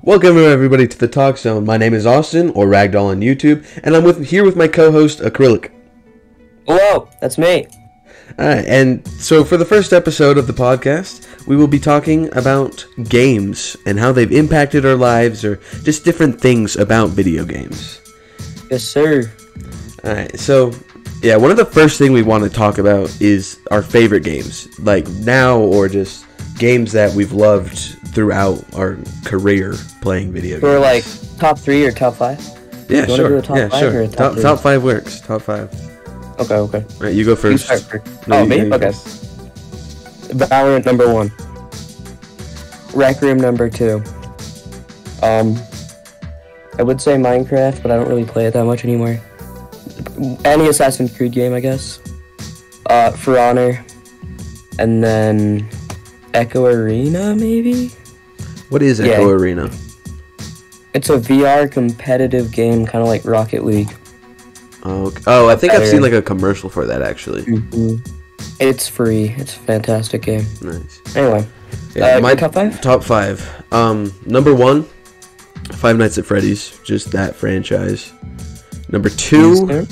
Welcome everybody to the TalkZone. My name is Austin, or Ragdoll on YouTube, and I'm here with my co-host Acrylic. Hello, that's me. Alright, and so for the first episode of the podcast, we will be talking about games and how they've impacted our lives, or just different things about video games. Yes, sir. Alright, so yeah, one of the first thing we want to talk about is our favorite games, like now or just games that we've loved throughout our career playing video games. For like top 3 or top 5? Yeah, sure. Top 5 sure. Or Top 5 works. Top 5. Okay. All right, you go first. You start first. No, me? you Okay. Valorant number 1. Rec Room number 2. I would say Minecraft, but I don't really play it that much anymore. Any Assassin's Creed game, I guess. For Honor. And then Echo Arena, maybe? What is Echo Arena? It's a VR competitive game, kind of like Rocket League. Oh, I think I've seen like a commercial for that actually. Mm-hmm. It's free. It's a fantastic game. Nice. Anyway, My top 5? Top 5. Number 1, Five Nights at Freddy's, just that franchise. Number 2,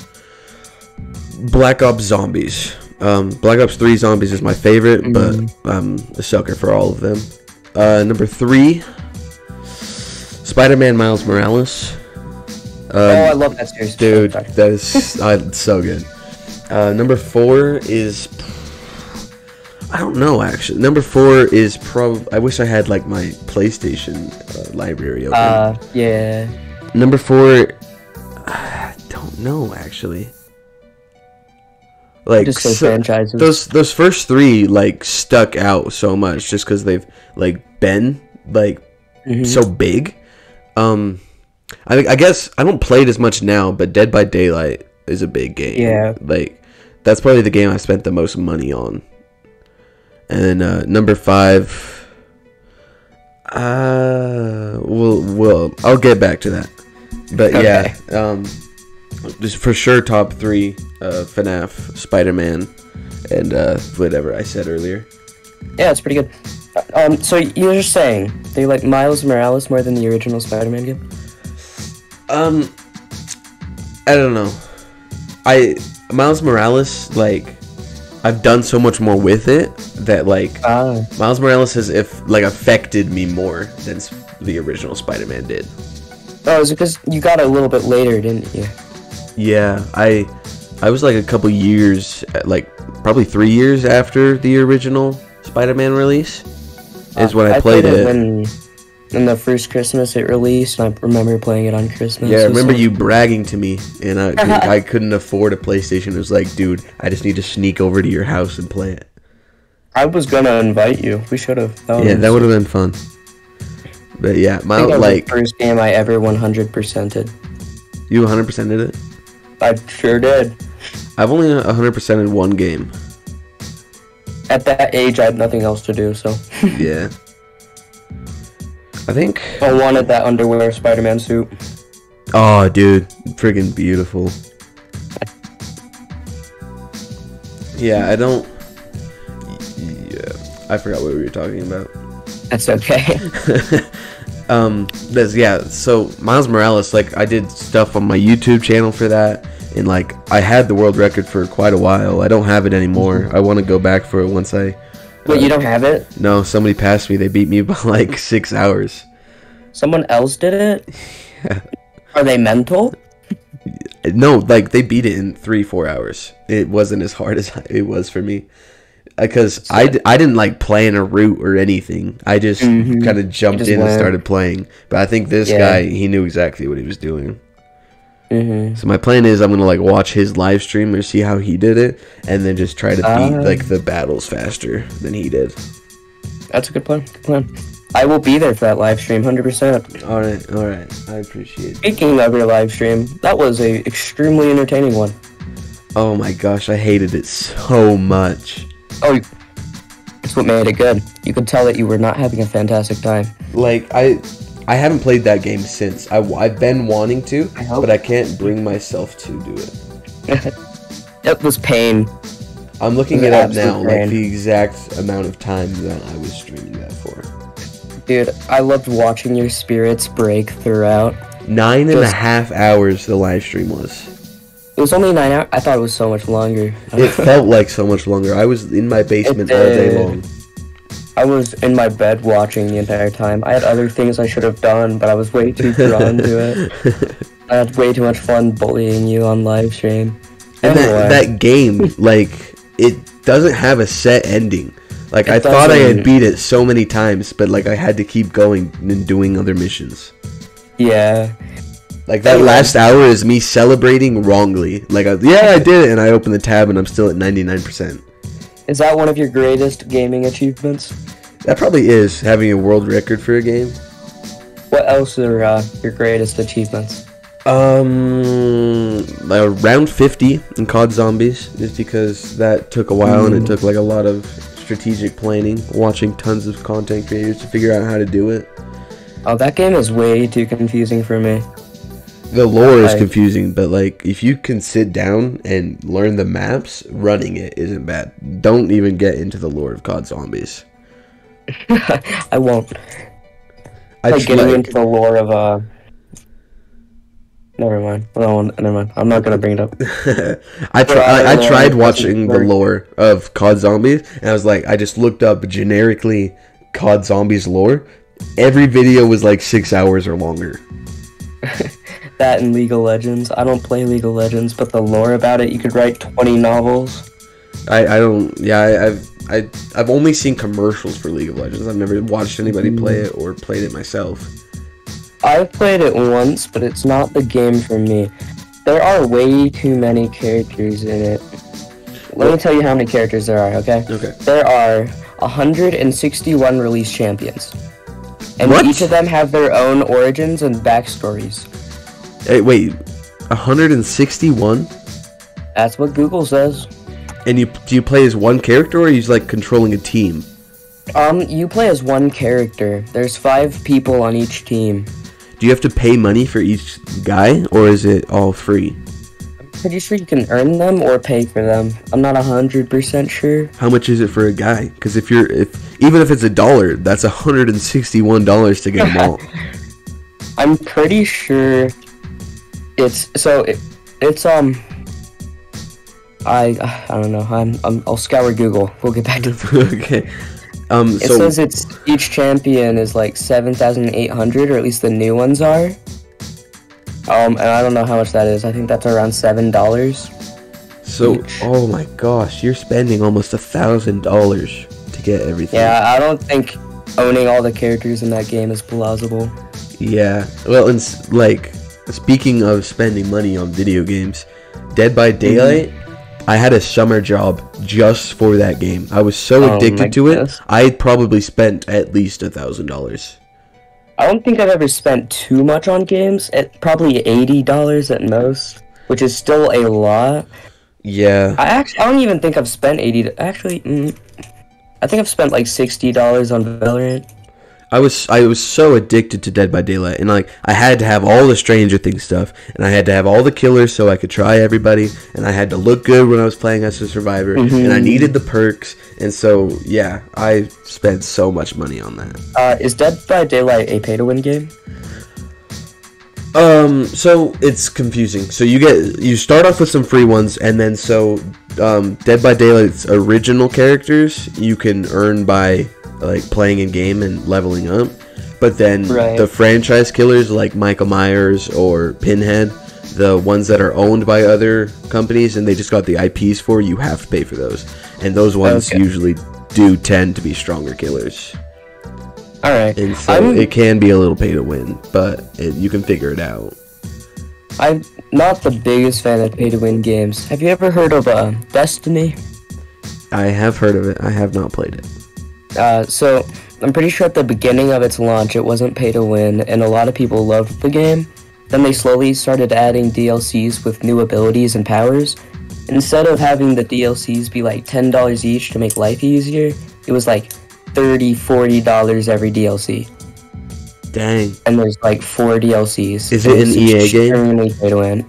Black Ops Zombies. Black Ops 3 Zombies is my favorite, but I'm a sucker for all of them. Number 3, Spider-Man Miles Morales. I love that series. Dude, that is so good. Number 4 is... I don't know, actually. Number 4 is probably... I wish I had, like, my PlayStation library open. Yeah. Number 4... I don't know, actually. Like, just franchises. Those first 3, like, stuck out so much just because they've, like, been, like, so big. I guess I don't play it as much now, but Dead by Daylight is a big game. Yeah. Like, that's probably the game I spent the most money on. And then, number 5, I'll get back to that. But okay. Yeah, just for sure top 3, FNAF, Spider-Man, and whatever I said earlier. Yeah, it's pretty good. So you were just saying they like Miles Morales more than the original Spider-Man game? I don't know. Miles Morales, like, I've done so much more with it that, like, Miles Morales has affected me more than the original Spider-Man did. Oh, is it because you got it a little bit later, didn't you? Yeah, I was like a couple years, like probably 3 years after the original Spider-Man release is when I played it. In the first Christmas it released, and I remember playing it on Christmas. Yeah, I remember you bragging to me, and I couldn't afford a PlayStation. It was like, dude, I just need to sneak over to your house and play it. I was gonna invite you. We should have. That would have been fun. But yeah, the first game I ever 100%ed. You 100%ed it? I sure did. I've only 100%ed one game. At that age, I had nothing else to do, so. Yeah. I think... I wanted that underwear Spider-Man suit. Oh, dude. Friggin' beautiful. Yeah, I don't... Yeah, I forgot what we were talking about. That's okay. So Miles Morales, like, I did stuff on my YouTube channel for that, and like I had the world record for quite a while. I don't have it anymore. I want to go back for it once I... Wait, you don't have it? No, somebody passed me. They beat me by like 6 hours. Someone else did it? Yeah. Are they mental? No, like, they beat it in 3-4 hours. It wasn't as hard as it was for me. Because I didn't like plan a route or anything. I just kind of jumped in and started playing. But I think this guy, he knew exactly what he was doing. So my plan is I'm gonna like watch his live stream or see how he did it, and then just try to beat like the battles faster than he did. That's a good plan. Good plan. I will be there for that live stream, 100%. All right. I appreciate it. Speaking of your live stream, that was a extremely entertaining one. Oh my gosh, I hated it so much. Oh, it's what made it good. You could tell that you were not having a fantastic time. Like, I haven't played that game since. I've been wanting to, but I can't bring myself to do it. It was pain. I'm looking it up now, like the exact amount of time that I was streaming that for. Dude, I loved watching your spirits break throughout. 9.5 hours the live stream was. It was only 9 hours. I thought it was so much longer. It felt like so much longer. I was in my basement all day long. I was in my bed watching the entire time. I had other things I should have done, but I was way too drawn to it. I had way too much fun bullying you on live stream. And that game, like, it doesn't have a set ending. Like, I thought I had beat it so many times, but, like, I had to keep going and doing other missions. Yeah. Like, that last hour is me celebrating wrongly. Like, I did it, and I open the tab, and I'm still at 99%. Is that one of your greatest gaming achievements? That probably is, having a world record for a game. What else are your greatest achievements? Around 50 in COD Zombies, just because that took a while, and it took, like, a lot of strategic planning, watching tons of content creators to figure out how to do it. Oh, that game is way too confusing for me. The lore is confusing, but, like, if you can sit down and learn the maps, running it isn't bad. Don't even get into the lore of COD Zombies. I won't. Like getting into the lore of, Never mind. Never mind. I'm not gonna bring it up. I tried watching the lore of COD Zombies, and I was like, I just looked up generically COD Zombies lore. Every video was like 6 hours or longer. That and League of Legends. I don't play League of Legends, but the lore about it, you could write 20 novels. I've only seen commercials for League of Legends. I've never watched anybody play it or played it myself. I've played it once, but it's not the game for me. There are way too many characters in it. Let me tell you how many characters there are, okay? Okay. There are 161 released champions. And each of them have their own origins and backstories. Hey, wait, 161? That's what Google says. And do you play as one character, or are you like controlling a team? You play as one character. There's 5 people on each team. Do you have to pay money for each guy, or is it all free? I'm pretty sure you can earn them or pay for them. I'm not 100% sure. How much is it for a guy? Because even if it's $1, that's $161 to get them all. I'm pretty sure it's I don't know. I'll scour Google. We'll get back to it. Okay. It says each champion is like 7,800, or at least the new ones are. And I don't know how much that is. I think that's around $7. So, each. Oh my gosh, you're spending almost $1,000 to get everything. Yeah, I don't think owning all the characters in that game is plausible. Yeah. Well, and like, speaking of spending money on video games, Dead by Daylight. I had a summer job just for that game. I was so addicted to it. I probably spent at least $1,000. I don't think I've ever spent too much on games. Probably $80 at most, which is still a lot. Yeah. I don't even think I've spent $80. Actually, I think I've spent like $60 on Valorant. I was so addicted to Dead by Daylight, and like I had to have all the Stranger Things stuff, and I had to have all the killers so I could try everybody, and I had to look good when I was playing as a survivor, and I needed the perks, and so yeah, I spent so much money on that. Is Dead by Daylight a pay-to-win game? So it's confusing. So you start off with some free ones, and then Dead by Daylight's original characters you can earn by like playing in game and leveling up, but then the franchise killers like Michael Myers or Pinhead, the ones that are owned by other companies and they just got the IPs for, you have to pay for those, and those ones usually do tend to be stronger killers. All right, and so it can be a little pay to win, but you can figure it out. I'm not the biggest fan of pay to win games. Have you ever heard of Destiny? I have heard of it. I have not played it. So I'm pretty sure at the beginning of its launch it wasn't pay to win, and a lot of people loved the game. Then they slowly started adding DLCs with new abilities and powers. Instead of having the DLCs be like $10 each to make life easier, it was like $30, $40 every DLC. Dang. And there's like 4 DLCs. Is it an EA game? Pay to win.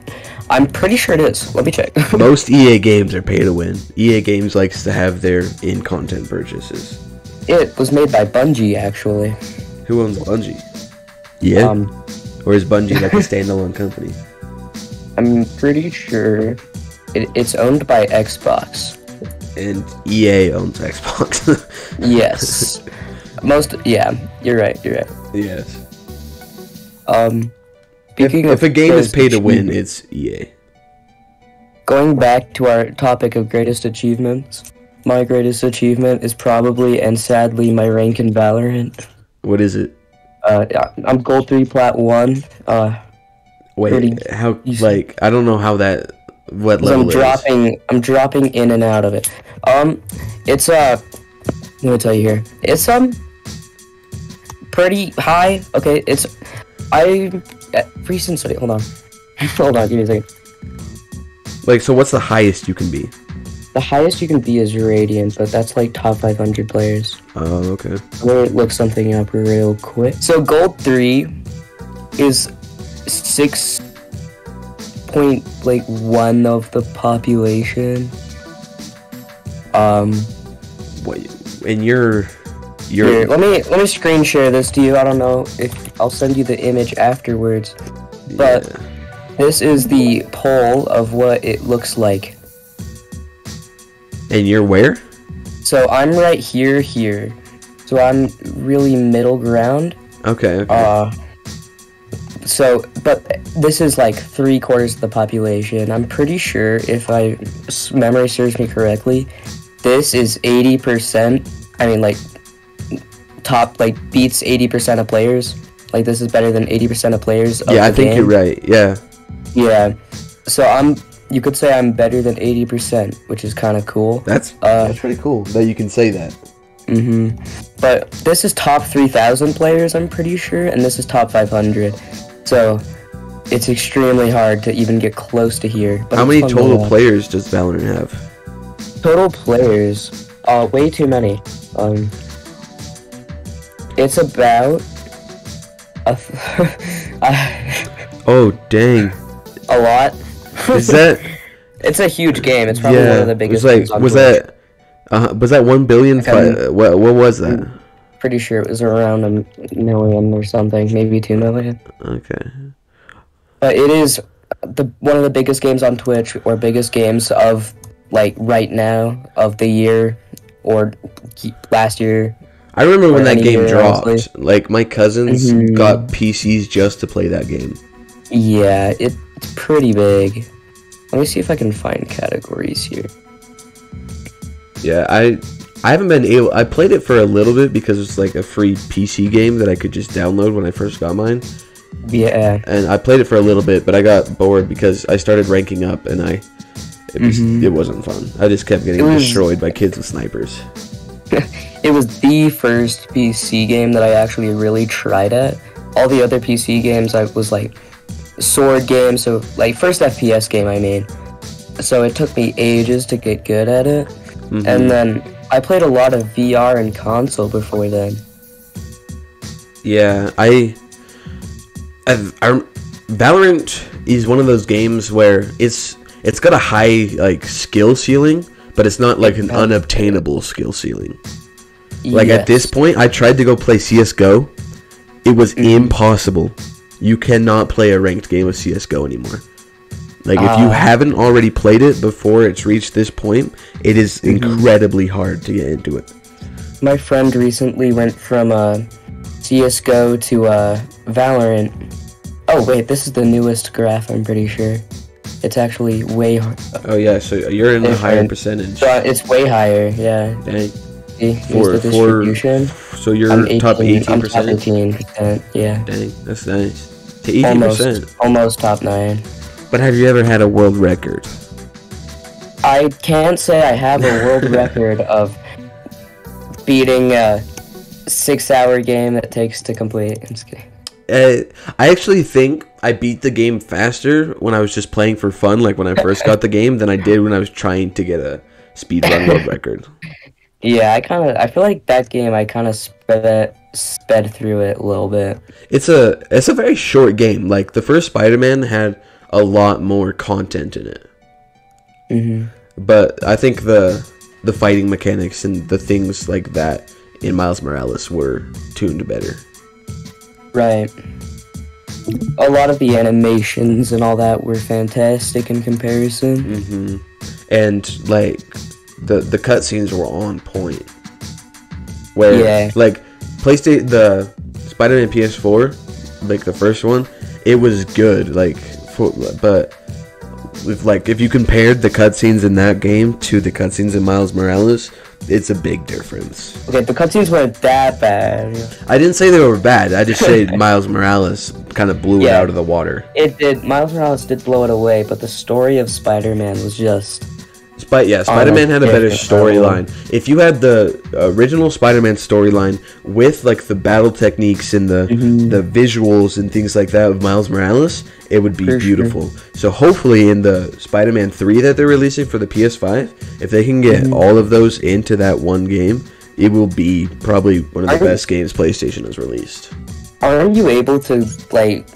I'm pretty sure it is. Let me check. Most EA games are pay to win. EA Games likes to have their in-content purchases. It was made by Bungie, actually. Who owns Bungie? Yeah. Or is Bungie like a standalone company? I'm pretty sure it's owned by Xbox. And EA owns Xbox. Yes. Yeah, you're right. Yes. If a game is pay to win, it's EA. Going back to our topic of greatest achievements, my greatest achievement is probably, and sadly, my rank in Valorant. What is it? I'm gold 3, plat 1. Wait, how? Like, I don't know how that. What level I'm dropping in and out of it. It's let me tell you here. It's pretty high. Okay, recent study. Hold on, give me a second. Like, so what's the highest you can be? The highest you can be is Radiant, but that's like top 500 players. Oh, okay. Let me look something up real quick. So gold 3 is 6.1 of the population. Wait, and you're here, let me screen share this to you. I don't know if I'll send you the image afterwards, but this is the poll of what it looks like. And you're where? So I'm right here. So I'm really middle ground. Okay. So, but this is like 3/4 of the population. I'm pretty sure, if memory serves me correctly, this is 80%. I mean, like, top, like, beats 80% of players. Like, this is better than 80% of players. Yeah, I think you're right. Yeah. Yeah. So you could say I'm better than 80%, which is kind of cool. That's pretty cool that you can say that. But this is top 3,000 players, I'm pretty sure, and this is top 500. So it's extremely hard to even get close to here. But how many total players does Valorant have? Total players, way too many. It's about oh dang, a lot. Is that? It's a huge game. It's probably one of the biggest. Games on was Twitch. Was that 1 billion? What was that? Pretty sure it was around 1 million or something, maybe 2 million. Okay. But it is one of the biggest games on Twitch, or biggest games of, like, right now, of the year, or last year. I remember when that game dropped. Honestly. Like, my cousins got PCs just to play that game. Yeah, it's pretty big. Let me see if I can find categories here. Yeah, I haven't been able. I played it for a little bit because it's like a free PC game that I could just download when I first got mine. Yeah. And I played it for a little bit, but I got bored because I started ranking up, and it wasn't fun. I just kept getting destroyed by kids with snipers. It was the first PC game that I actually really tried at. All the other PC games, I was like sword games, so like first FPS game I made. So it took me ages to get good at it. And then I played a lot of VR and console before then. Yeah, Valorant is one of those games where it's got a high like skill ceiling, but it's not like an unobtainable skill ceiling. Like at this point, I tried to go play CS:GO. It was impossible. You cannot play a ranked game of CS:GO anymore. Like, if you haven't already played it before it's reached this point, it is incredibly hard to get into it. My friend recently went from CS:GO to Valorant. Oh, wait, this is the newest graph, I'm pretty sure. It's actually way hard. Oh, yeah, so you're in a higher percentage. So it's way higher, yeah. Dang. See, here's the distribution. So you're top 18%? I'm top 18%, yeah. Dang, that's nice. To 18%. Almost top 9. But have you ever had a world record? I can't say I have a world record of beating a 6-hour game that takes to complete. I'm just kidding. I actually think I beat the game faster when I was just playing for fun, like when I first got the game, than I did when I was trying to get a speedrun world record. Yeah, I feel like that game I kind of sped through it a little bit. It's a very short game. Like the first Spider-Man had a lot more content in it. But I think the fighting mechanics and the things like that in Miles Morales were tuned better. Right. A lot of the animations and all that were fantastic in comparison. Mm-hmm. And like the cutscenes were on point. Where like PlayStation, the Spider-Man PS4, like the first one, it was good. Like, but if you compared the cutscenes in that game to the cutscenes in Miles Morales, it's a big difference. Okay, the cutscenes weren't that bad. I didn't say they were bad. I just said Miles Morales kind of blew it out of the water. It did. Miles Morales did blow it away, but the story of Spider-Man was just... Spider-Man had a better storyline. If you had the original Spider-Man storyline with like the battle techniques and the visuals and things like that of Miles Morales, it would be beautiful. Sure. So hopefully in the Spider-Man 3 that they're releasing for the PS5, if they can get all of those into that one game, it will be probably one of the best games PlayStation has released. Aren't you able to, like...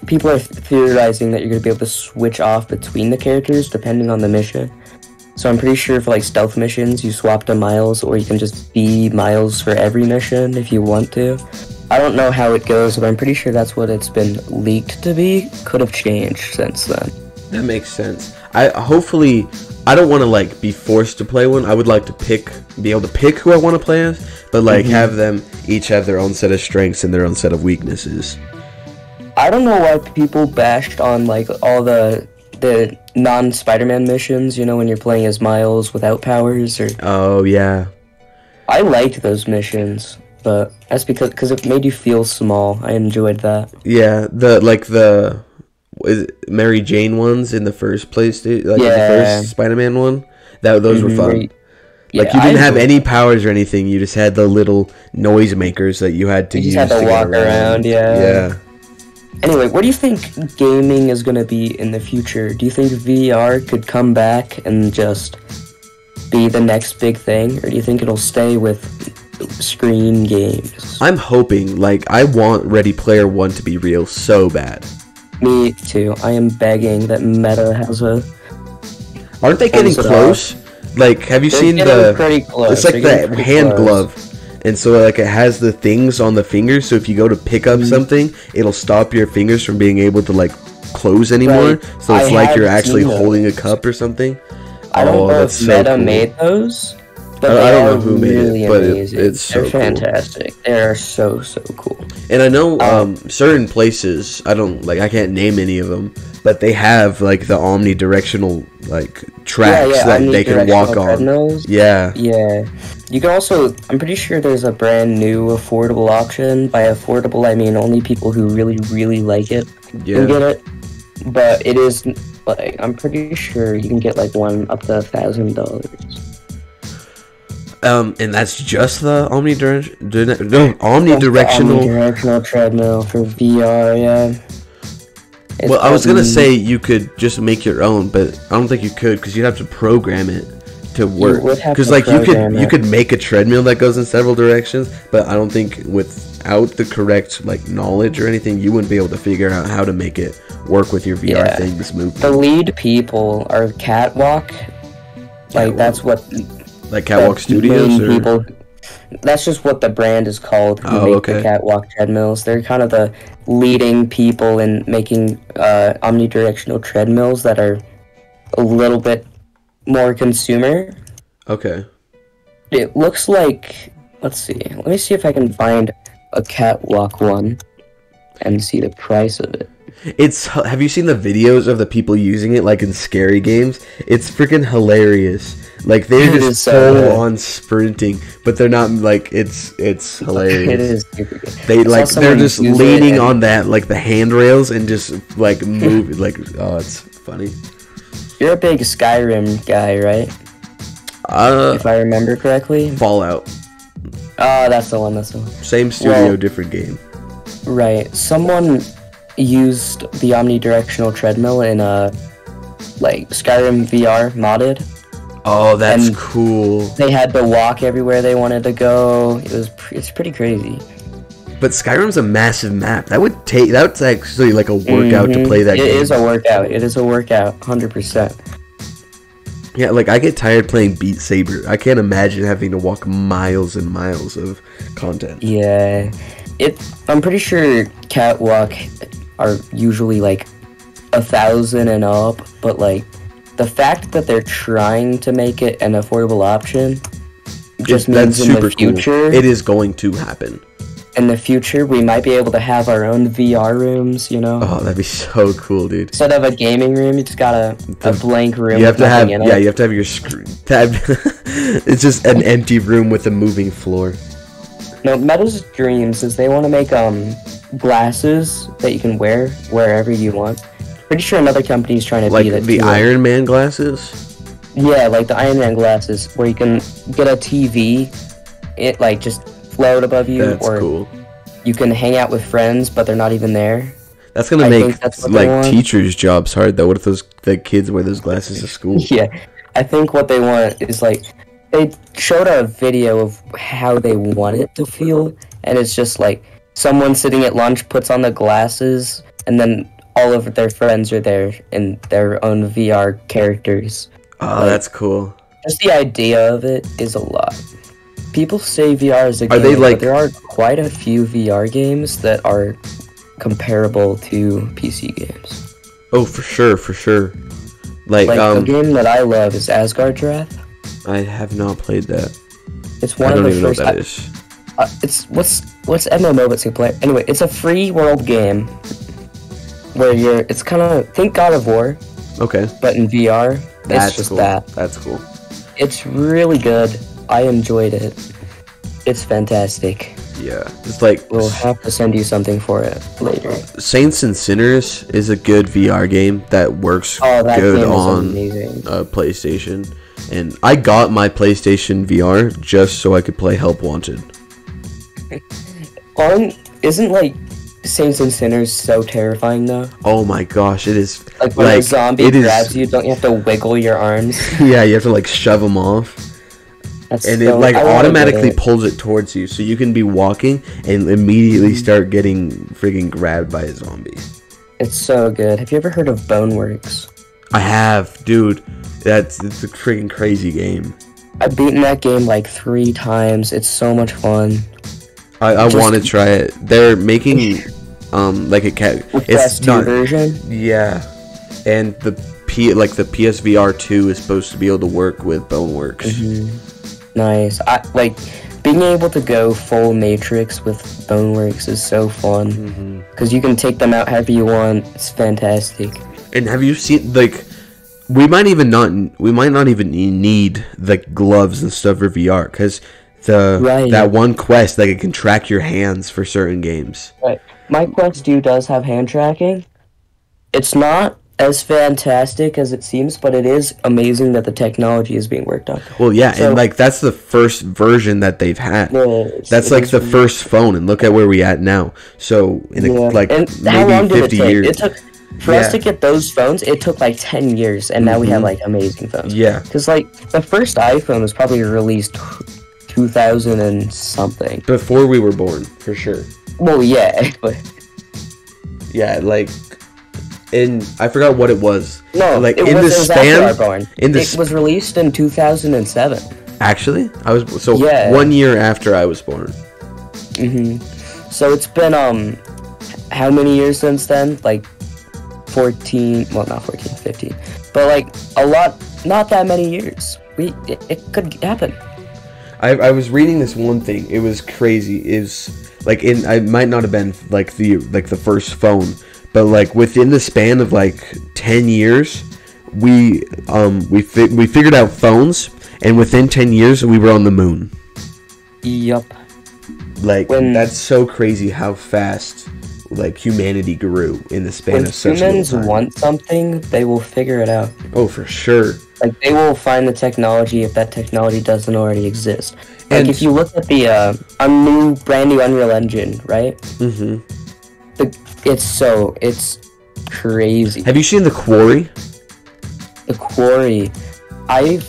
People are theorizing that you're going to be able to switch off between the characters depending on the mission. So I'm pretty sure for like stealth missions, you swap to Miles, or you can just be Miles for every mission if you want to. I don't know how it goes, but I'm pretty sure that's what it's been leaked to be. Could have changed since then. That makes sense. I don't want to like be forced to play one. I would like to be able to pick who I want to play as, but like have them each have their own set of strengths and their own set of weaknesses. I don't know why people bashed on like all the non-Spider-Man missions, you know, when you're playing as Miles without powers. Oh, yeah. I liked those missions, but that's because it made you feel small. I enjoyed that. Yeah, the Mary Jane ones in the first place, the first Spider-Man one, those were fun. Like, you didn't have any powers or anything, you just had the little noise makers that you had to use. You just had to walk around, Yeah. Anyway, what do you think gaming is going to be in the future? Do you think VR could come back and just be the next big thing? Or do you think it'll stay with screen games? I'm hoping, like, I want Ready Player One to be real so bad. Me too. I am begging that Meta has a... Aren't they getting close? Like, have you seen the... Pretty close. It's like the hand glove. And so, like, it has the things on the fingers, so if you go to pick up something, it'll stop your fingers from being able to, like, close anymore. Right. So it's like you're actually holding a cup or something. I don't know if Meta made those, but I don't know who made it, but it's so cool. They're fantastic. They're so cool. And I know certain places, I can't name any of them, but they have, like, the omnidirectional, like, tracks that they can walk on. Treadmills. Yeah. You can also, I'm pretty sure there's a brand new affordable option. By affordable, I mean only people who really, really like it can get it. But it is, like, I'm pretty sure you can get, like, one up to $1,000. And that's just the omnidirectional treadmill for VR, yeah. Well, I was gonna say you could just make your own, but I don't think you could because you'd have to program it to work. Because like you could make a treadmill that goes in several directions, but I don't think without the correct like knowledge or anything, you wouldn't be able to figure out how to make it work with your VR thing. This movie. The lead people are Catwalk. Like that's what. Like Catwalk Studios, or? People. That's just what the brand is called. Who make the Catwalk treadmills. They're kind of the leading people in making omnidirectional treadmills that are a little bit more consumer. Okay. It looks like. Let's see. Let me see if I can find a Catwalk one and see the price of it. Have you seen the videos of the people using it like in scary games? It's freaking hilarious. Like they're just full on sprinting, but they're not like it's hilarious. It is super good. They're just leaning on that like the handrails and just like move like it's funny. You're a big Skyrim guy, right? If I remember correctly. Fallout. Oh, that's the one. Same studio, different game. Right. Someone used the omnidirectional treadmill in like Skyrim VR modded. Oh, that's cool. They had to walk everywhere they wanted to go. It's pretty crazy. But Skyrim's a massive map. That's actually like a workout to play that game. It is a workout. It is a workout, 100%. Yeah, like I get tired playing Beat Saber. I can't imagine having to walk miles and miles of content. Yeah. I'm pretty sure catwalk are usually like 1,000 and up, but like the fact that they're trying to make it an affordable option just means in the future it is going to happen. In the future, we might be able to have our own VR rooms, you know? Oh, that'd be so cool, dude. Instead of a gaming room, you just got a blank room. You have to have, yeah, you have to have your screen. It's just an empty room with a moving floor. No, Meta's dreams is they want to make glasses that you can wear wherever you want. Pretty sure another company is trying to like beat it. Like the Iron Man glasses? Yeah, like the Iron Man glasses, where you can get a TV, it like just float above you. That's or cool. You can hang out with friends, but they're not even there. That's gonna make like teachers' jobs hard though. What if the kids wear those glasses to school? Yeah, I think what they want is like they showed a video of how they want it to feel, and it's just like someone sitting at lunch puts on the glasses, and then all of their friends are there in their own VR characters. Oh, like, that's cool. Just the idea of it is a lot. People say VR is a game, but there are quite a few VR games that are comparable to PC games. Oh, for sure, for sure. Like a game that I love is Asgard's Wrath. I have not played that. It's one of the first. I don't even know what that is. It's what's MMO but single player. Anyway, it's a free world game where it's kind of think God of War. Okay. But in VR, that's it's just cool. that. That's cool. It's really good. I enjoyed it. It's fantastic. Yeah, it's like we'll have to send you something for it later. Saints and Sinners is a good VR game that works good on PlayStation, and I got my PlayStation VR just so I could play Help Wanted. Isn't like Saints and Sinners so terrifying though? Oh my gosh, it is. Like when a zombie grabs you, don't you have to wiggle your arms? Yeah, you have to like shove them off. And it like automatically pulls it towards you, so you can be walking and immediately start getting friggin' grabbed by a zombie. It's so good. Have you ever heard of Boneworks? I have, dude. It's a friggin' crazy game. I've beaten that game like 3 times. It's so much fun. I want to try it. They're making like a cat. It's not version. Yeah, and the PSVR 2 is supposed to be able to work with Boneworks. Mm-hmm. Nice. Like being able to go full Matrix with Boneworks is so fun because you can take them out however you want. It's fantastic. And have you seen like we might not even need the gloves and stuff for VR because that one Quest it can track your hands for certain games. Right. My Quest 2 does have hand tracking. It's not as fantastic as it seems, but it is amazing that the technology is being worked on. Well, yeah, so, and like that's the first version that they've had. That's like the first phone, and look at where we at now. So in maybe 50 years. It took for us to get those phones. It took like 10 years, and now we have like amazing phones. Yeah, because like the first iPhone was probably released 2000 and something. Before we were born, for sure. Well, yeah, but yeah, like. And I forgot what it was. No, like it was released in 2007. Actually, I was 1 year after I was born. So it's been how many years since then? Like 14. Well, not 14, 15. But like a lot. Not that many years. It could happen. I was reading this one thing. It was crazy. Is like I might not have been like the first phone. But like within the span of like 10 years, we figured out phones, and within 10 years we were on the moon. Yup. Like that's so crazy how fast like humanity grew in the span of such a long time. When humans want something, they will figure it out. Oh, for sure. Like they will find the technology if that technology doesn't already exist. Like if you look at the brand new Unreal Engine, right? It's crazy. Have you seen The Quarry? The Quarry. I've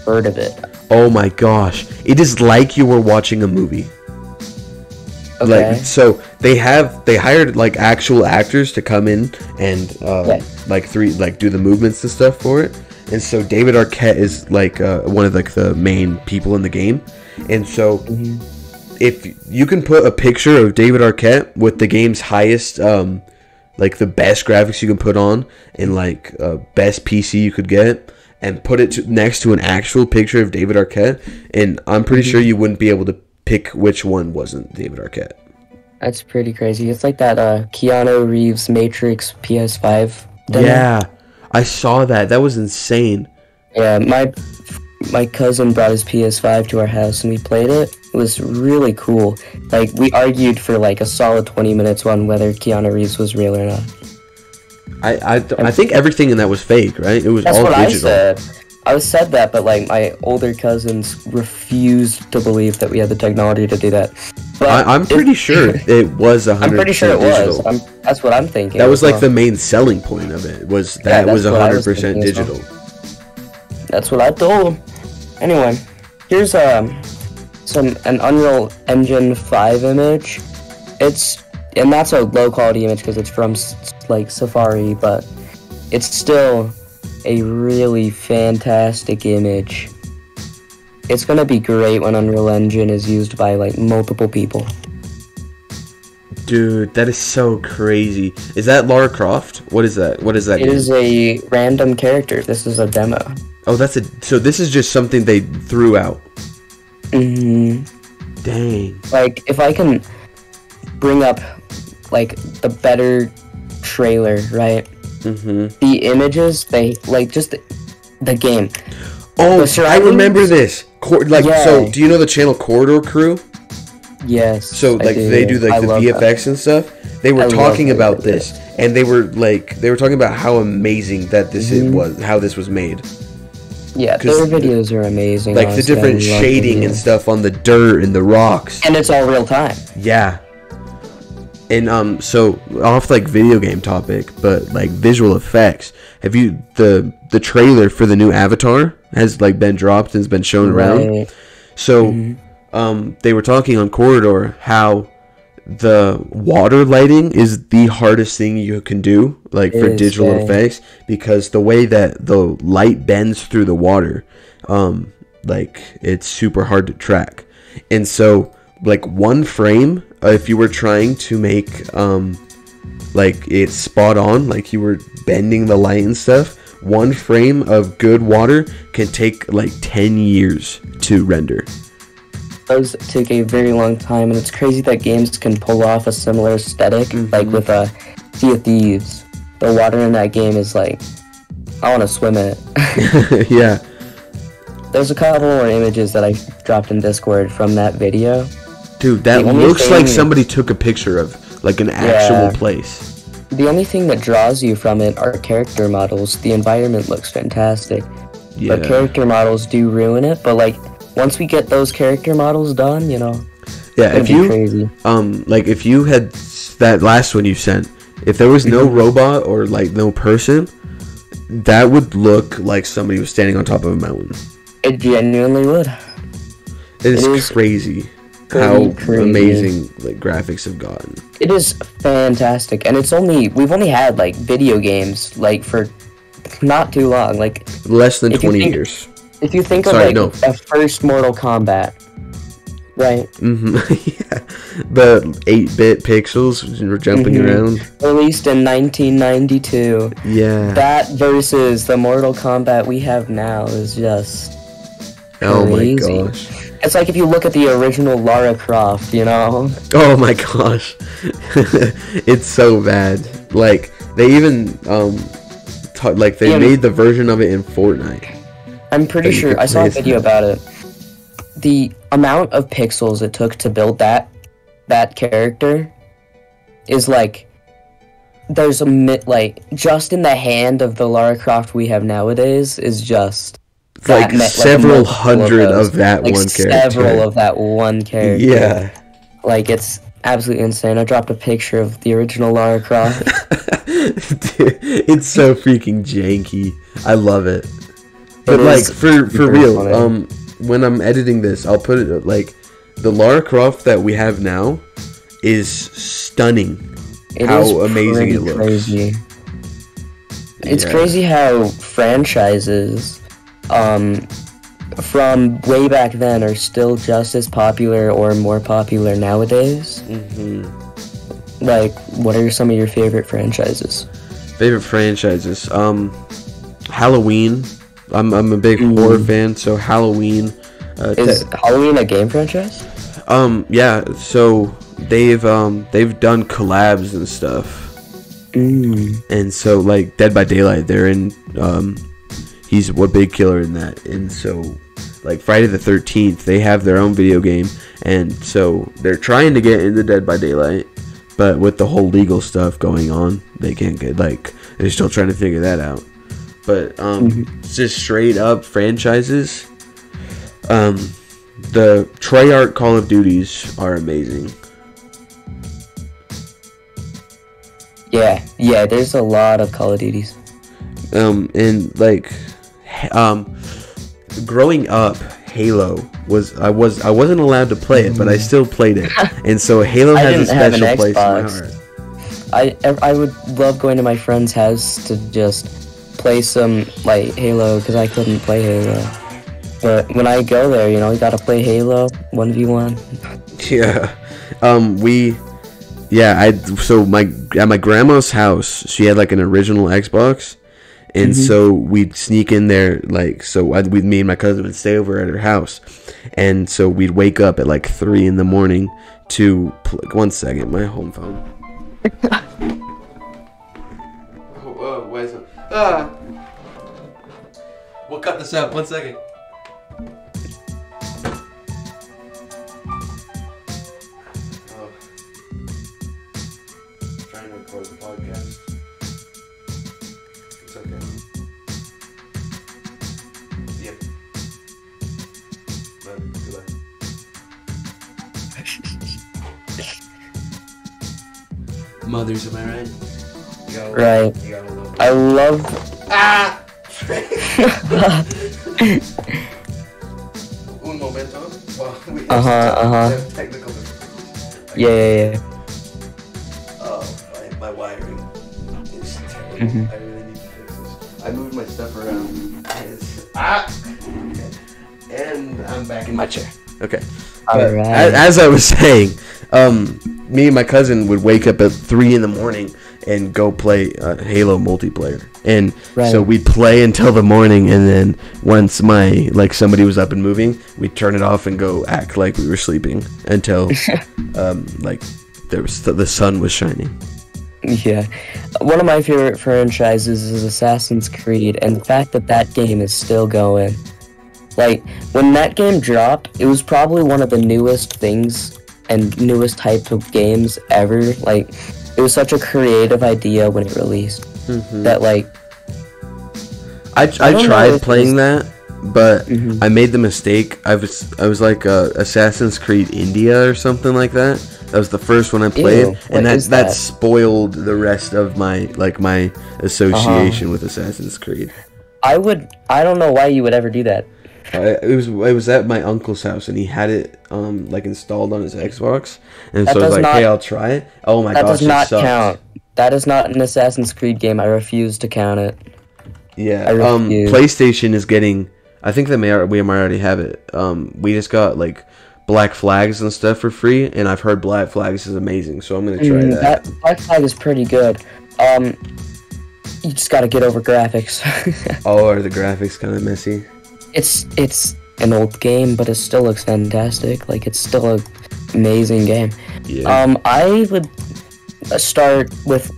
heard of it. Oh my gosh. It is like you were watching a movie. Okay. Like so they hired like actual actors to come in and do the movements and stuff for it. And so David Arquette is like one of like the main people in the game. And so if you can put a picture of David Arquette with the game's highest, like the best graphics you can put on, and like best PC you could get, and put it next to an actual picture of David Arquette, and I'm pretty sure you wouldn't be able to pick which one wasn't David Arquette. That's pretty crazy. It's like that Keanu Reeves Matrix PS5 demo. Yeah, I saw that. That was insane. Yeah, my cousin brought his PS5 to our house and we played it. It was really cool. Like, we argued for like a solid 20 minutes on whether Keanu Reeves was real or not. I think everything in that was fake, right? It was That's all what digital. I said that, but like my older cousins refused to believe that we had the technology to do that. But I'm pretty sure it was 100% I'm pretty sure it digital. was. That's what I'm thinking. That was like the main selling point of it, was that it was 100% digital. That's what I told him. Anyway, here's an Unreal Engine 5 image. And that's a low quality image because it's from like Safari, but it's still a really fantastic image. It's gonna be great when Unreal Engine is used by like multiple people. Dude, that is so crazy. Is that Lara Croft? What is that? What is that? It is a random character. This is a demo. Oh, so this is just something they threw out. Mm-hmm. Dang. Like, if I can bring up like the better trailer, right? Mm-hmm. The images, they like just the game. Oh, I remember this. So do you know the channel Corridor Crew? Yes. So like they do like the VFX and stuff. They were talking about this, and they were talking about how amazing that this was, how this was made. Yeah, their videos are amazing. Like the different shading and stuff on the dirt and the rocks. And it's all real time. Yeah. And so off like video game topic, but like visual effects. Have you the trailer for the new Avatar has like been dropped and has been shown around? So they were talking on Corridor how the water lighting is the hardest thing you can do, like for digital effects, because the way that the light bends through the water, like it's super hard to track. And so like one frame, if you were trying to make like it spot on, like you were bending the light and stuff, one frame of good water can take like 10 years to render. Those take a very long time, and it's crazy that games can pull off a similar aesthetic, like with Sea of Thieves. The water in that game is like, I want to swim in it. Yeah. There's a couple more images that I dropped in Discord from that video. Dude, that looks like somebody took a picture of, like an actual place. The only thing that draws you from it are character models. The environment looks fantastic. Yeah. But character models do ruin it, but like, once we get those character models done, you know, yeah, if you crazy. Like if you had that last one you sent, if there was no robot or like no person, that would look like somebody was standing on top of a mountain. It genuinely would. It is crazy how amazing like graphics have gotten. It is fantastic, and we've only had like video games like for not too long, like less than 20 years. If you think of a first Mortal Kombat, right? Yeah, the 8-bit pixels were jumping around. Released in 1992. Yeah. That versus the Mortal Kombat we have now is just crazy. Oh my gosh. It's like if you look at the original Lara Croft, you know? Oh my gosh. It's so bad. Like, they even, they made the version of it in Fortnite. I'm pretty sure I saw a video about it. The amount of pixels it took to build that character is like there's just in the hand of the Lara Croft we have nowadays is just like several hundred of that one character. Several of that one character. Yeah. Like it's absolutely insane. I dropped a picture of the original Lara Croft. Dude, it's so freaking janky. I love it. But like for real, funny. When I'm editing this, I'll put it like the Lara Croft that we have now is stunning. How amazing it looks. Crazy. It's crazy how franchises from way back then are still just as popular or more popular nowadays. Like, what are some of your favorite franchises? Halloween. I'm a big horror fan, so Halloween. Is Halloween a game franchise? Yeah. So they've done collabs and stuff. And so like Dead by Daylight, they're in. He's a big killer in that, and so like Friday the 13th, they have their own video game, and so they're trying to get into Dead by Daylight, but with the whole legal stuff going on, they can't get they're still trying to figure that out. But just straight up franchises. The Treyarch Call of Duties are amazing. Yeah, there's a lot of Call of Duties. And like, growing up, Halo I wasn't allowed to play it, but I still played it, and so Halo has a special place in my heart. I would love going to my friend's house to just play some like Halo because I couldn't play Halo. But when I go there, you gotta play Halo 1v1. Yeah. At my grandma's house, she had like an original Xbox, and so we'd sneak in there, me and my cousin would stay over at her house, and so we'd wake up at like 3 a.m. to one second, my home phone. Why is it? We'll cut this out. 1 second. Trying to record the podcast. It's okay. Yep. Goodbye. Mothers, am I right? Right. I love. Un momento. Technical difficulties. Yeah. Oh, my wiring is terrible. I really need to fix this. I moved my stuff around. And I'm back in my chair. Okay. Alright. As I was saying, me and my cousin would wake up at 3 a.m. and go play Halo multiplayer, and so we'd play until the morning, and then once somebody was up and moving, we'd turn it off and go act like we were sleeping until the sun was shining. Yeah, one of my favorite franchises is Assassin's Creed, and the fact that game is still going. Like, when that game dropped, it was probably one of the newest things and newest type of games ever. Like, it was such a creative idea when it released that I tried playing that, but I made the mistake. I was like Assassin's Creed India or something like that. That was the first one I played, and that spoiled the rest of my association with Assassin's Creed. I don't know why you would ever do that. It was at my uncle's house, and he had it installed on his Xbox, and so I was like, "Hey, I'll try it." Oh my gosh, that does not count. That is not an Assassin's Creed game. I refuse to count it. Yeah. PlayStation is getting. I think we already have it. We just got Black Flags and stuff for free, and I've heard Black Flags is amazing, so I'm gonna try that. Black Flag is pretty good. You just gotta get over graphics. Are the graphics kind of messy? It's an old game, but it still looks fantastic. It's still an amazing game. Yeah. I would start with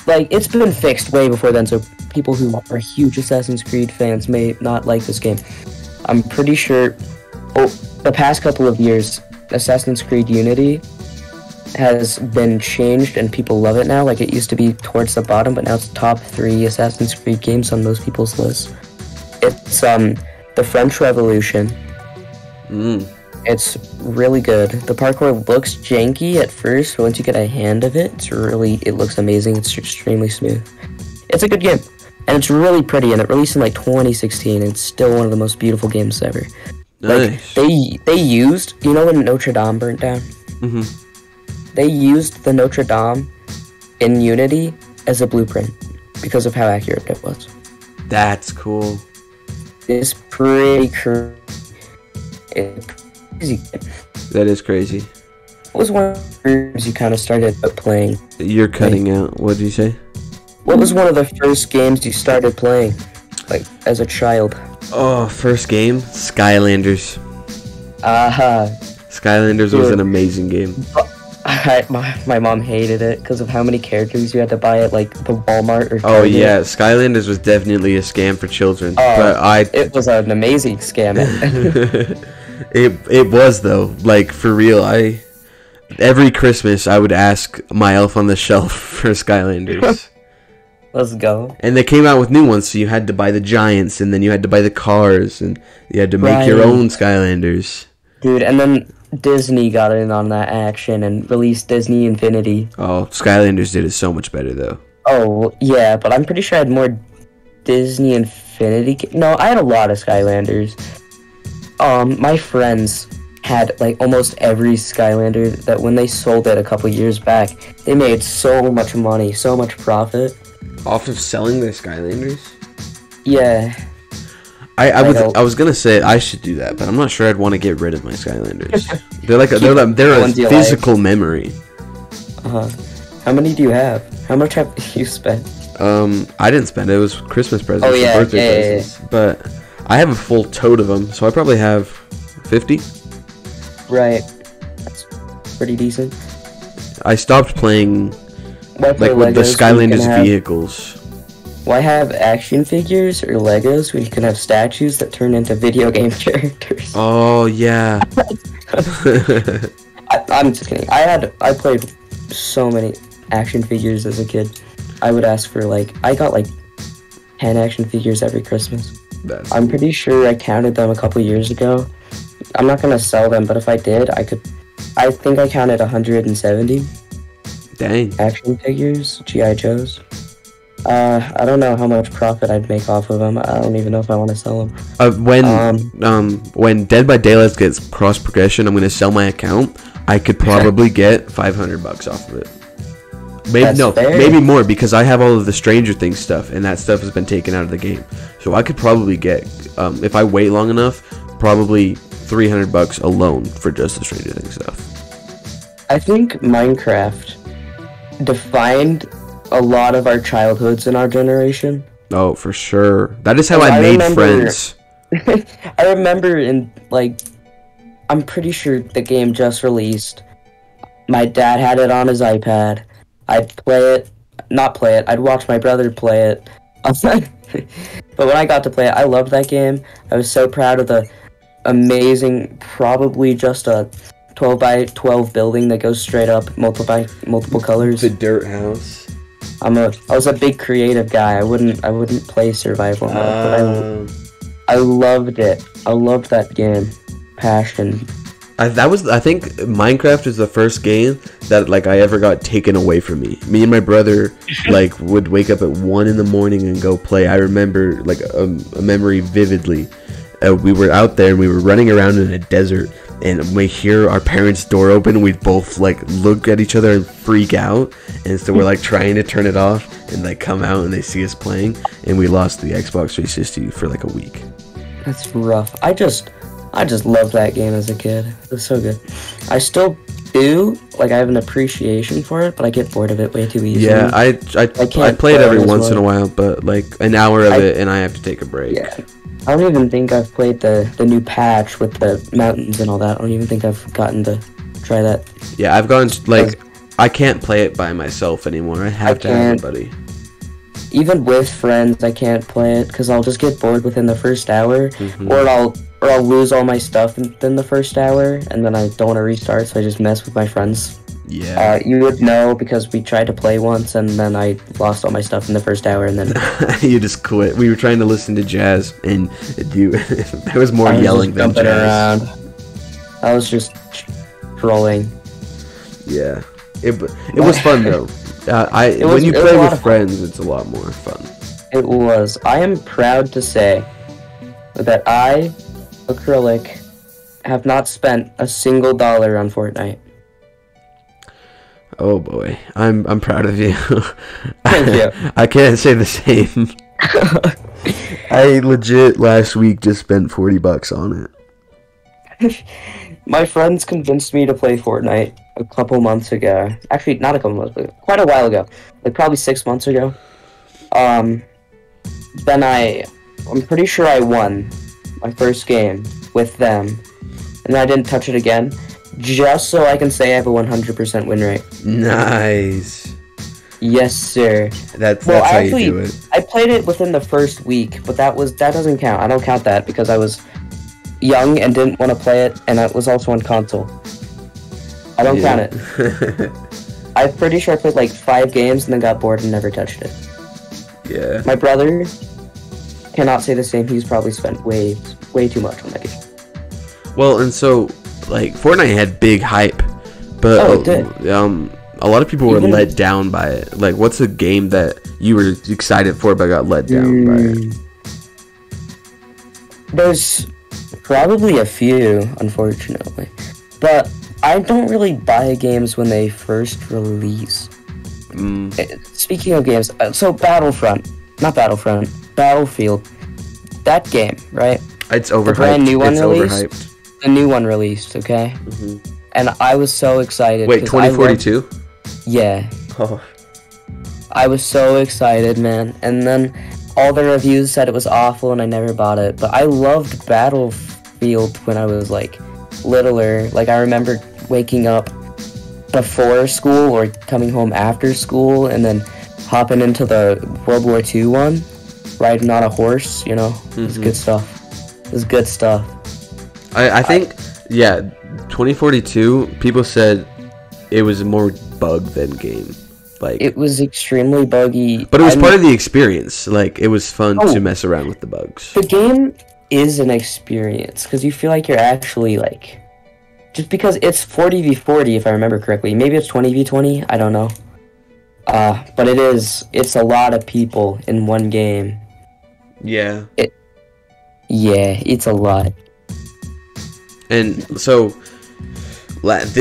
it's been fixed way before then, so people who are huge Assassin's Creed fans may not like this game. I'm pretty sure the past couple of years, Assassin's Creed Unity has been changed and people love it now. It used to be towards the bottom, but now it's top 3 Assassin's Creed games on most people's lists. It's the French Revolution. It's really good. The parkour looks janky at first, but once you get a hand of it, it looks amazing. It's extremely smooth. It's a good game, and it's really pretty, and it released in 2016, and it's still one of the most beautiful games ever. Nice. They used, when Notre Dame burnt down? They used the Notre Dame in Unity as a blueprint because of how accurate it was. That's cool. It's pretty crazy. That is crazy. What was one of the games you kind of started playing? You're cutting out. What did you say? What was one of the first games you started playing, like, as a child? Oh, first game? Skylanders. Aha. Skylanders was an amazing game. My mom hated it because of how many characters you had to buy at, like, the Walmart or Target. Oh, yeah. Skylanders was definitely a scam for children. But it was an amazing scam. It was, though. Like, for real, every Christmas, I would ask my elf on the shelf for Skylanders. Let's go. And they came out with new ones, so you had to buy the giants, and then you had to buy the cars, and you had to make your own Skylanders. Dude, and then Disney got in on that action and released Disney Infinity. Oh, Skylanders did it so much better, though. Oh, yeah, but I'm pretty sure I had more Disney Infinity. No, I had a lot of Skylanders. My friends had, like, almost every Skylander that when they sold it a couple years back, they made so much money, so much profit. Off of selling their Skylanders? Yeah. I was gonna say I should do that, but I'm not sure I'd want to get rid of my Skylanders. they're a physical memory. How many do you have? How much have you spent? I didn't spend it. It was Christmas presents. Oh yeah, birthday presents. Yeah. But I have a full tote of them, so I probably have 50. Right. That's pretty decent. I stopped playing with the Skylanders vehicles. Why have action figures or Legos when you can have statues that turn into video game characters? Oh, yeah. I'm just kidding. I played so many action figures as a kid. I would ask for, I got 10 action figures every Christmas. I'm pretty sure I counted them a couple years ago. I'm not going to sell them, but if I did, I think I counted 170. Dang. Action figures, G.I. Joes. I don't know how much profit I'd make off of them. I don't even know if I want to sell them. When Dead by Daylight gets cross progression, I'm gonna sell my account. I could probably get $500 off of it. Maybe more because I have all of the Stranger Things stuff, and that stuff has been taken out of the game. So I could probably get, if I wait long enough, probably $300 alone for just the Stranger Things stuff. I think Minecraft defined a lot of our childhoods in our generation. Oh, for sure. That is how I made friends. I remember I'm pretty sure the game just released. My dad had it on his iPad. I'd I'd watch my brother play it. But when I got to play it, I loved that game. I was so proud of the amazing, probably just a 12 by 12 building that goes straight up, multiple colors. The dirt house. I was a big creative guy. I wouldn't play survival mode, but I loved it. I loved that game. Passion. I think Minecraft is the first game that I ever got taken away from me. Me and my brother would wake up at 1 in the morning and go play. I remember a memory vividly. We were out there and we were running around in a desert, and we hear our parents' door open. We both look at each other and freak out, and so we're trying to turn it off, and they come out and they see us playing, and we lost the Xbox 360 for a week. That's rough. I just loved that game as a kid. It was so good. I still do. I have an appreciation for it, but I get bored of it way too easily. Yeah, I play it every once in a while, but an hour of it, and I have to take a break. Yeah. I don't even think I've played the new patch with the mountains and all that. I don't even think I've gotten to try that. Yeah, I've gone, I can't play it by myself anymore. I have to have a buddy. Even with friends, I can't play it because I'll just get bored within the first hour, or I'll lose all my stuff within the first hour, and then I don't want to restart, so I just mess with my friends. Yeah. You would know because we tried to play once, and then I lost all my stuff in the first hour, and then you just quit. We were trying to listen to jazz, and there was more yelling than jazz. I was just trolling. Yeah, it was fun though. When you play with friends, it's a lot more fun. It was. I am proud to say that I, Acrylic, have not spent a single dollar on Fortnite. Oh boy, I'm proud of you. Thank you. I can't say the same. I legit last week just spent $40 on it. My friends convinced me to play Fortnite a couple months ago. Actually, not a couple months ago. Quite a while ago. Like probably 6 months ago. Then I'm pretty sure I won my first game with them, and then I didn't touch it again, just so I can say I have a 100% win rate. Nice. Yes, sir. That's how you do it. I played it within the first week, but that doesn't count. I don't count that because I was young and didn't want to play it, and it was also on console. I don't count it. I'm pretty sure I played like 5 games and then got bored and never touched it. Yeah. My brother cannot say the same. He's probably spent way too much on that game. Well, and so like Fortnite had big hype, but it did. A lot of people were let down by it. Like, what's a game that you were excited for but got let down by it? There's probably a few, unfortunately, but I don't really buy games when they first release. Speaking of games, so Battlefield. That game, right? It's overhyped. The brand new one released. Overhyped. The new one released, okay? And I was so excited. Wait, 2042? Yeah. Oh. I was so excited, man. And then all the reviews said it was awful and I never bought it. But I loved Battlefield when I was, like, littler. Like, I remember waking up before school or coming home after school and then hopping into the World War II one, riding on a horse, you know? It's good stuff. It was good stuff. I think, 2042, people said it was more bug than game. Like, it was extremely buggy. But it was part of the experience. Like, it was fun to mess around with the bugs. The game is an experience, because you feel like you're actually, like... Just because it's 40v40, if I remember correctly. Maybe it's 20v20, I don't know. But it's a lot of people in one game. Yeah. It's a lot. And so... last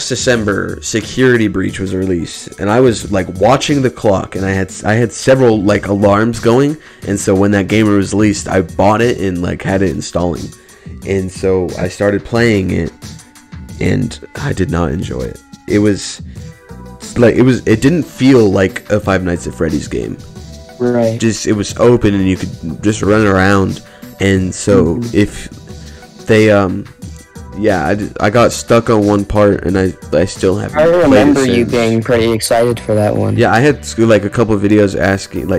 December, Security Breach was released, and I was like watching the clock, and I had several like alarms going, and so when that game was released, I bought it and like had it installing, and so I started playing it, and I did not enjoy it. It didn't feel like a Five Nights at Freddy's game. Right. It was open and you could just run around, and so if they I got stuck on one part, and I still haven't played it since. I remember you being pretty excited for that one. Yeah, I had like a couple of videos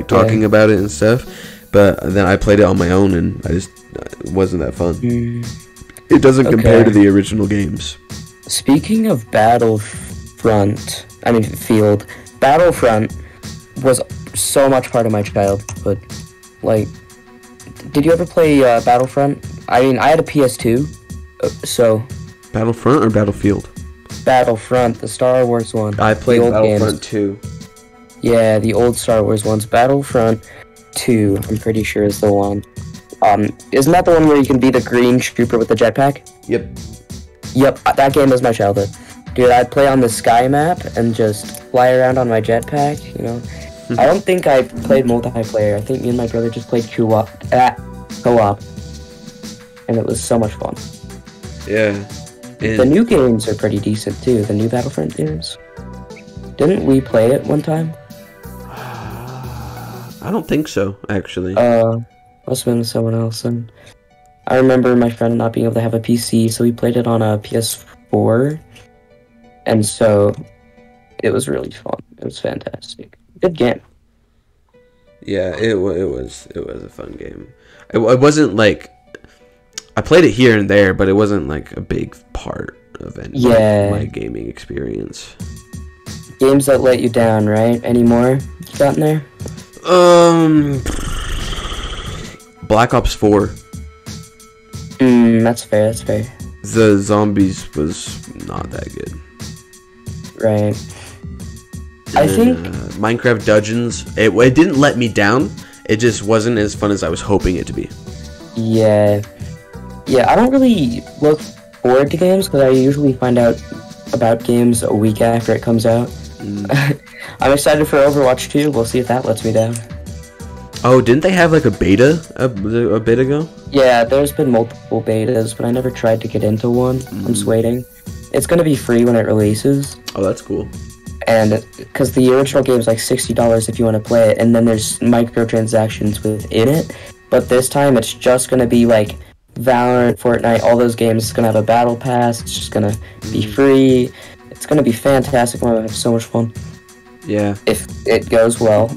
talking about it and stuff, but then I played it on my own, and it wasn't that fun. It doesn't compare to the original games. Speaking of Field, Battlefront was so much part of my childhood. Like, did you ever play Battlefront? I mean, I had a PS2. So, Battlefront or Battlefield? Battlefront, the Star Wars one. I played Battlefront 2. Yeah, the old Star Wars ones. Battlefront 2, I'm pretty sure is the one. Isn't that the one where you can be the green trooper with the jetpack? Yep, that game was my childhood. Dude, I'd play on the sky map and just fly around on my jetpack, you know? I don't think I played multiplayer. I think me and my brother just played co-op. And it was so much fun. Yeah. The new games are pretty decent too, the new Battlefront games. Didn't we play it one time? I don't think so, actually. Must have been someone else. And I remember my friend not being able to have a PC, so we played it on a PS4. And so it was really fun. It was fantastic. Good game. Yeah, it was a fun game. It wasn't like... I played it here and there, but it wasn't like a big part of my gaming experience. Games that let you down, right? Any more you got in there? Black Ops 4. That's fair. The zombies was not that good. Right. And I think Minecraft Dungeons, it didn't let me down. It just wasn't as fun as I was hoping it to be. Yeah, I don't really look forward to games because I usually find out about games a week after it comes out. I'm excited for Overwatch 2. We'll see if that lets me down. Oh, didn't they have like a beta a bit ago? Yeah, there's been multiple betas, but I never tried to get into one. I'm just waiting. It's gonna be free when it releases. Oh, that's cool. And because the original game is like $60 if you want to play it, and then there's microtransactions within it. But this time it's just gonna be like Valorant, Fortnite, all those games. It's gonna have a battle pass. It's just gonna be free. It's gonna be fantastic. I'm gonna have so much fun. Yeah. If it goes well.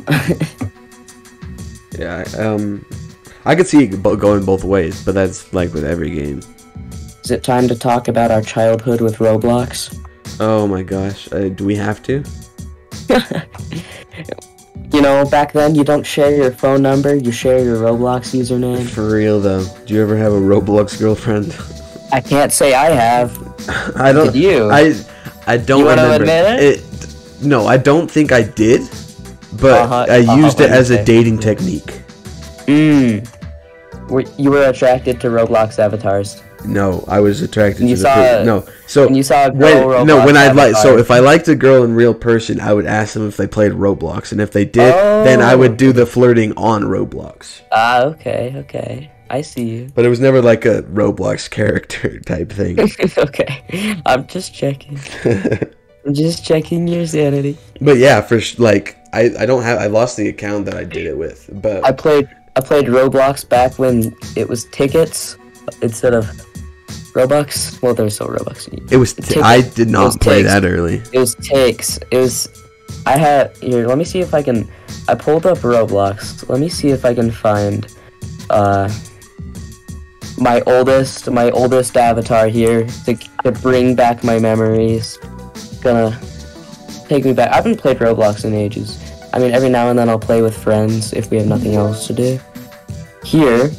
Yeah. I could see it going both ways, but that's like with every game. Is it time to talk about our childhood with Roblox? Oh my gosh. Do we have to? You know, back then you don't share your phone number, you share your Roblox username. For real though. Do you ever have a Roblox girlfriend? I can't say I have. I don't. Did you? I don't you remember. Admit it? No, I don't think I did. But I used it as a dating technique. You were attracted to Roblox avatars. No, I was attracted to when you saw a girl so if I liked a girl in real person, I would ask them if they played Roblox, and if they did, then I would do the flirting on Roblox. Okay. I see you. But it was never like a Roblox character type thing. Okay. I'm just checking. I'm just checking your sanity. But yeah, I lost the account that I did it with, but I played Roblox back when it was tickets instead of Robux. Well, there's still Robux. It was. I did not play that early. It was takes. It was. I had here. Let me see if I can. I pulled up Roblox. Let me see if I can find my oldest avatar here to bring back my memories. Gonna take me back. I haven't played Roblox in ages. I mean, every now and then I'll play with friends if we have nothing else to do. Here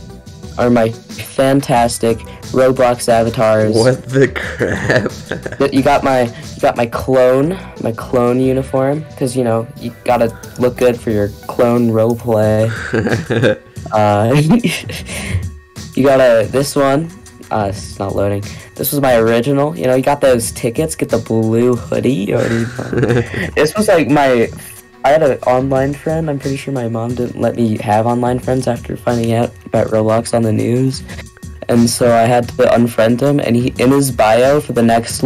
are my fantastic Roblox avatars. What the crap? You got my clone uniform, because you know you gotta look good for your clone roleplay. You got this one. It's not loading. This was my original. You know, you got those tickets. Get the blue hoodie. This was like I had an online friend. I'm pretty sure my mom didn't let me have online friends after finding out about Roblox on the news. And so I had to unfriend him. And in his bio for the next,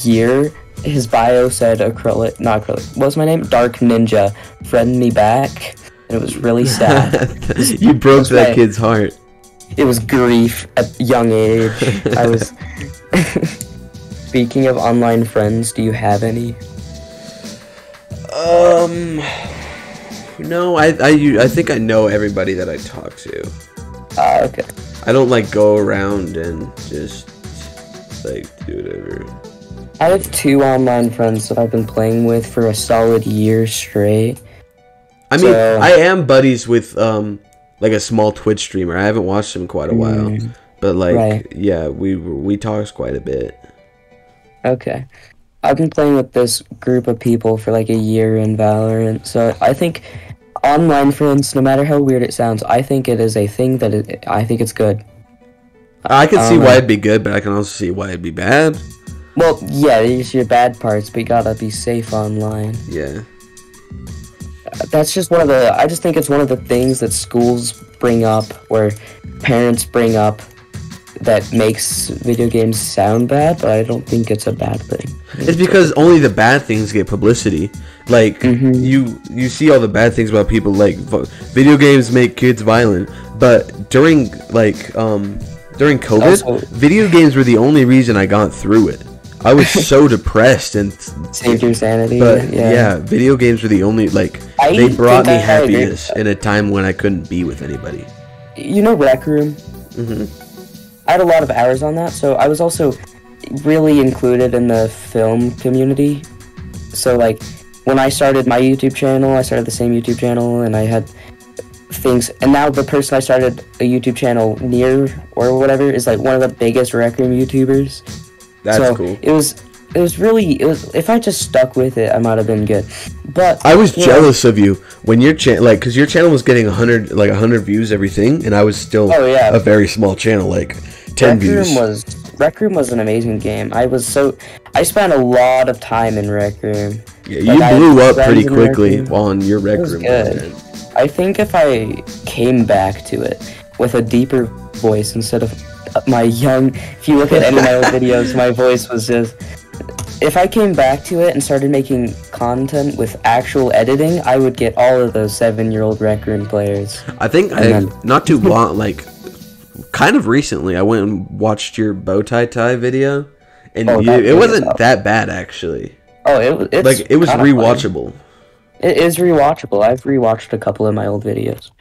year, his bio said not acrylic. What was my name? Dark Ninja. Friend me back. And it was really sad. You broke that kid's heart. It was grief at a young age. I was... Speaking of online friends, do you have any? No, I think I know everybody that I talk to. Okay. I don't go around and just do whatever. I have 2 online friends that I've been playing with for a solid year straight. I mean, I am buddies with a small Twitch streamer. I haven't watched him in quite a while, but yeah, we talk quite a bit. Okay. I've been playing with this group of people for a year in Valorant, so I think online friends, no matter how weird it sounds, I think it is a thing that I think it's good. I can see why it'd be good, but I can also see why it'd be bad. Well, yeah, there's your bad parts, but you gotta be safe online. Yeah. That's just I just think it's one of the things that schools bring up, or parents bring up, that makes video games sound bad, but I don't think it's a bad thing. It's because only the bad things get publicity. You see all the bad things about people, video games make kids violent, but during COVID, also, video games were the only reason I got through it. I was so depressed and saved your sanity. But yeah, video games were the only they brought me happiness in a time when I couldn't be with anybody. You know, Rec Room. I had a lot of hours on that, so I was also really included in the film community. So when I started my YouTube channel, I started the same YouTube channel, and I had things. And now the person I started a YouTube channel near or whatever is one of the biggest Rec Room YouTubers. That's cool. It was really if I just stuck with it, I might have been good. But I was jealous of you when your channel, because your channel was getting 100 views everything, and I was still a very small channel, 10 views. Rec Room was an amazing game. I spent a lot of time in Rec Room. Yeah, you blew up pretty quickly on your Rec Room content. I think if I came back to it with a deeper voice instead of my young, if you look at any of my old videos, my voice was just, if I came back to it and started making content with actual editing, I would get all of those 7-year-old Rec Room players. I think not too long, like kind of recently, I went and watched your bow tie video, and it wasn't that bad actually. Oh, it's like it was rewatchable. Funny. It is rewatchable. I've rewatched a couple of my old videos.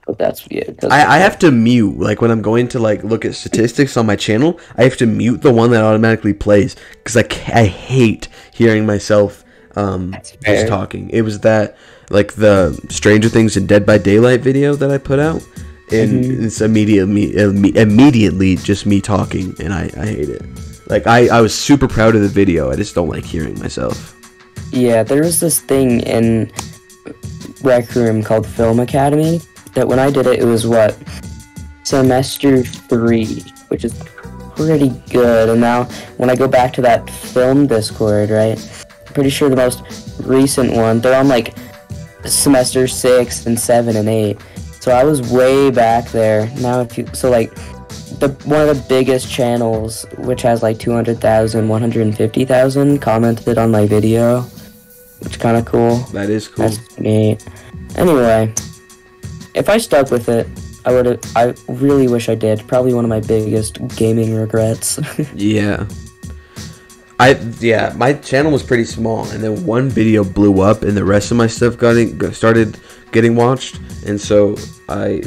But that's I have to mute, like when I'm going to like look at statistics on my channel, I have to mute the one that automatically plays because I hate hearing myself just talking. It was that like the Stranger Things and Dead by Daylight video that I put out, and it's immediately just me talking, and I hate it. Like I was super proud of the video. I just don't like hearing myself. Yeah, there was this thing in Rec Room called Film Academy. That when I did it, it was semester 3, which is pretty good. And now when I go back to that film Discord, right, I'm pretty sure the most recent one, they're on like semester 6 and 7 and 8. So I was way back there. Now one of the biggest channels, which has like 200,000, 150,000 commented on my video, which is kind of cool. That is cool. That's neat. Anyway. If I stuck with it, I really wish I did. Probably one of my biggest gaming regrets. Yeah. My channel was pretty small, and then one video blew up, and the rest of my stuff started getting watched, and so I'm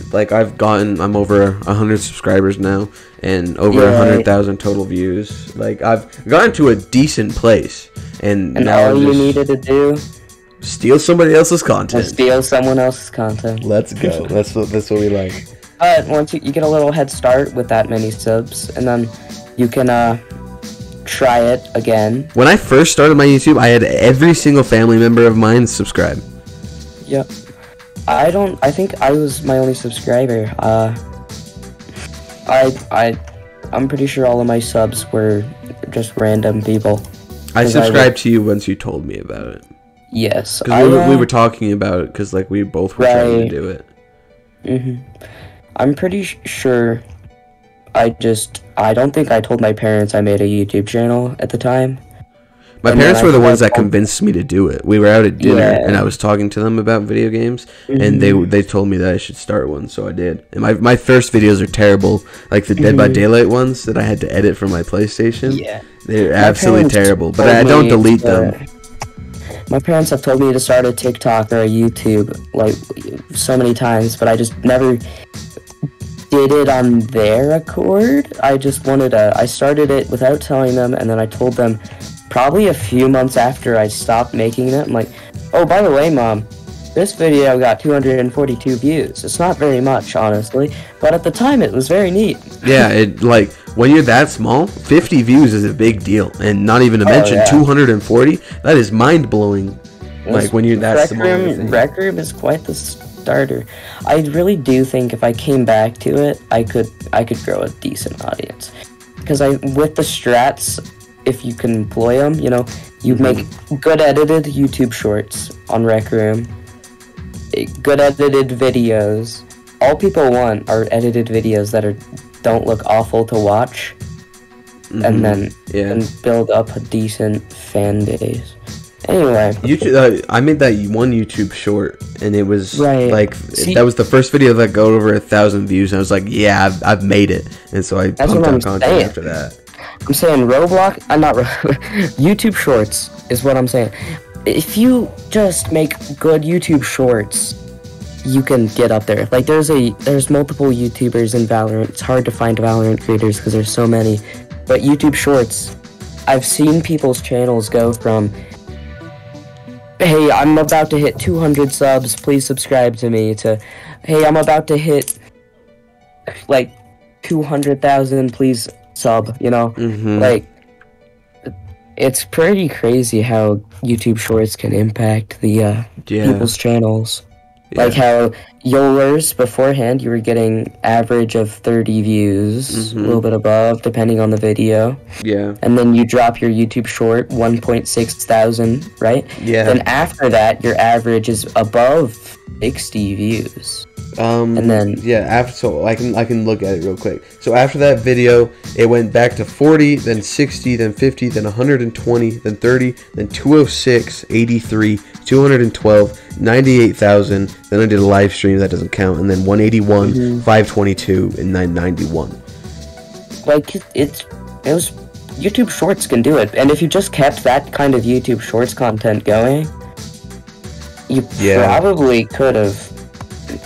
over 100 subscribers now, and over 100,000 total views. Like I've gotten to a decent place, and now all you needed to do. Steal somebody else's content. Steal someone else's content. Let's go. That's what we like. But once you get a little head start with that many subs, and then you can try it again. When I first started my YouTube, I had every single family member of mine subscribe. Yep. I think I was my only subscriber. I'm pretty sure all of my subs were just random people. I subscribed to you once you told me about it. Yes, because we were talking about it because like we both were trying to do it. I'm pretty sure. I don't think I told my parents I made a YouTube channel at the time. My parents were the ones that convinced me to do it. We were out at dinner, and I was talking to them about video games, and they told me that I should start one, so I did. And my first videos are terrible, like the Dead by Daylight ones that I had to edit from my PlayStation. Yeah, they're absolutely terrible, but I don't delete them. My parents have told me to start a TikTok or a YouTube like so many times, but I just never did it on their accord. I started it without telling them, and then I told them probably a few months after I stopped making it. I'm like, oh, by the way, Mom, this video got 242 views. It's not very much, honestly, but at the time it was very neat. Yeah, when you're that small, 50 views is a big deal, and not even to mention 240. That is mind blowing. Like when you're that small. Rec Room is quite the starter. I really do think if I came back to it, I could grow a decent audience, because with the strats, if you can employ them, you make good edited YouTube shorts on Rec Room, good edited videos. All people want are edited videos that don't look awful to watch, and then build up a decent fan base. Anyway, YouTube, I made that one YouTube short, and it was that was the first video that got over 1,000 views, and I was like, yeah, I've made it, and so I pumped out content after that. I'm saying Roblox, YouTube Shorts is what I'm saying. If you just make good YouTube Shorts, you can get up there. Like there's multiple YouTubers in Valorant. It's hard to find Valorant creators because there's so many. But YouTube Shorts, I've seen people's channels go from, hey, I'm about to hit 200 subs, please subscribe to me, to, hey, I'm about to hit like 200,000, please sub, like it's pretty crazy how YouTube Shorts can impact the people's channels. Like how yours beforehand, you were getting average of 30 views, a little bit above, depending on the video. Yeah. And then you drop your YouTube short, 1.6 thousand, right? Yeah. Then after that, your average is above 60 views. And then so I can look at it real quick. So after that video, it went back to 40, then 60, then 50, then 120, then 30, then 206, 83, 212, 98,000. Then I did a live stream, that doesn't count, and then 181, 522, and 991. Like it was YouTube Shorts can do it, and if you just kept that kind of YouTube Shorts content going, you probably could have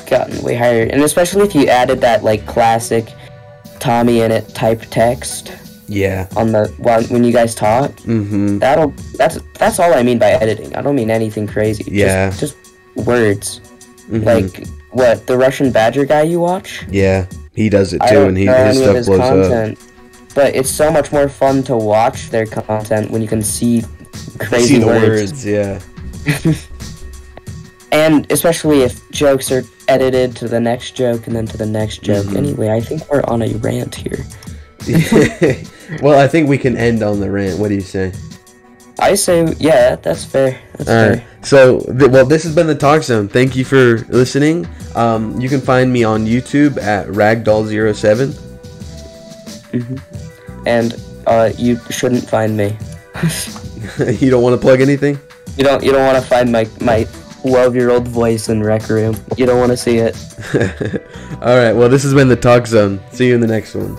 gotten way higher. And especially if you added that like classic Tommy in it type text on the when you guys talk. That's all I mean by editing. I don't mean anything crazy. Just words. Like what, the Russian Badger guy you watch? He does it too, and his stuff blows up. But it's so much more fun to watch their content when you can see crazy words. And especially if jokes are edited to the next joke and then to the next joke. Anyway, I think we're on a rant here. Well, I think we can end on the rant. What do you say? I say, yeah, that's fair. That's fair. Right. So, this has been the TalkZone. Thank you for listening. You can find me on YouTube at Ragdoll07. And you shouldn't find me. You don't want to plug anything? You don't want to find my 12-year-old voice in Rec Room. You don't want to see it. Alright, well, this has been the TalkZone. See you in the next one.